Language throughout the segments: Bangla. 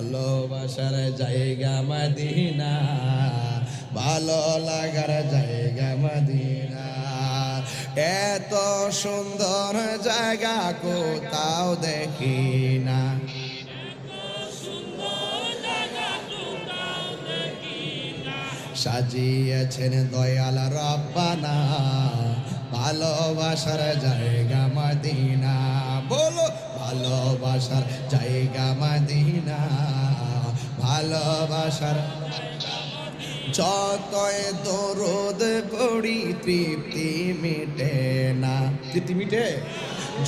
ভালোবাসার জায়গা মদিনা, ভালো লাগার জায়গা মদিনা। এত সুন্দর জায়গা কোথাও দেখি না। সাজিয়েছেন দয়াল রব্বানা ভালোবাসার জায়গা মদিনা। বলো ভালোবাসার জায়গা মদিনা, ভালোবাসার। যতই দরুদ পড়ি তৃপ্তি মিটে না। তৃপ্তি মিটে?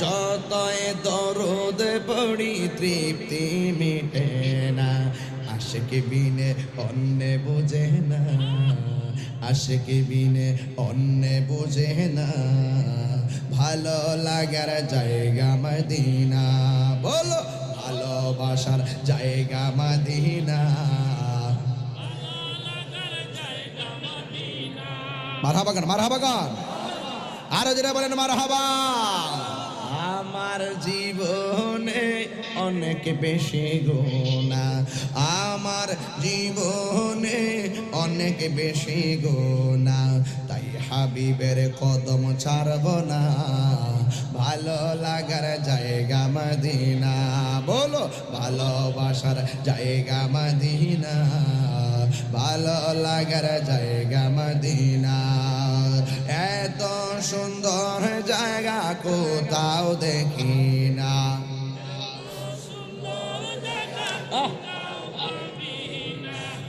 যতই দরুদ পড়ি তৃপ্তি মিটে না। আশিক বিনে অন্য বুঝে না, আশিক বিনে অন্য বুঝে না। ভালো লাগার জায়গা মদিনা। বলো ভালোবাসার জায়গা মদিনা। মারহাবা গান, মারহাবা গান, আরো যারা বলেন মারহাবা। আমার জীবনে অনেক বেশি গুনাহ, আমার জীবনে অনেক বেশি গুনাহ, তাই হাবিবের কদম ছাড়ব না। ভালো লাগার জায়গা মদিনা। বলো ভালোবাসার জায়গা মদিনা, ভালো লাগার জায়গা মদিনা। এত সুন্দর জায়গা কোথাও দেখি না।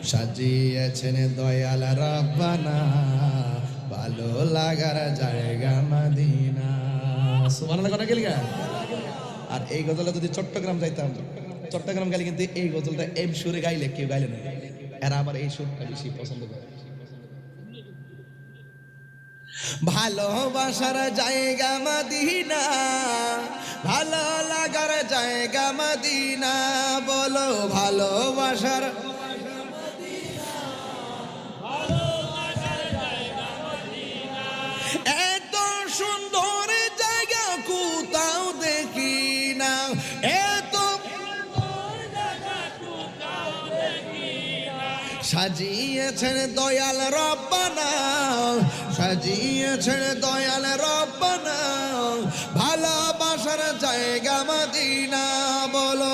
সাজিয়েছেন দয়াল রব্বানা ভালো লাগার জায়গা মদিনা। সুবহানাল্লাহ কথা গেল। আর এই গজলটা যদি চট্টগ্রাম যাইতাম, চট্টগ্রাম গেলে কিন্তু এই গজলটা এই সুরে গাইলে কেউ গাইলে না। এরা আবার এই সুরটা বেশি পছন্দ করে। ভালোবাসার জায়গা মদিনা, ভালো লাগার জায়গা মদিনা। বলো ভালোবাসার এত সুন্দর জায়গা কোথাও দেখি না। এত সাজিয়েছেন দয়াল রব্বানা, সাজিয়েছেন দয়াল রব্বানা ভালোবাসার জায়গা মদিনা। বলো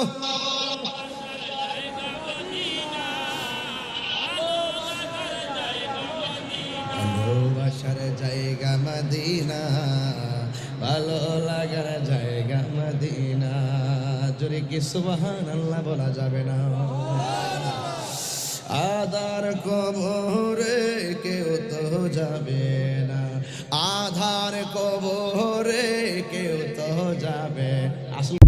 ভালোবাসার জায়গা মদিনা, ভালো লাগার জায়গা মদিনা। জোরে কি সুবহানাল্লাহ বলা যাবে না? আধার কবরে কেউ তো যাবে না, আধার কবরে কেউ তো যাবে। আসলে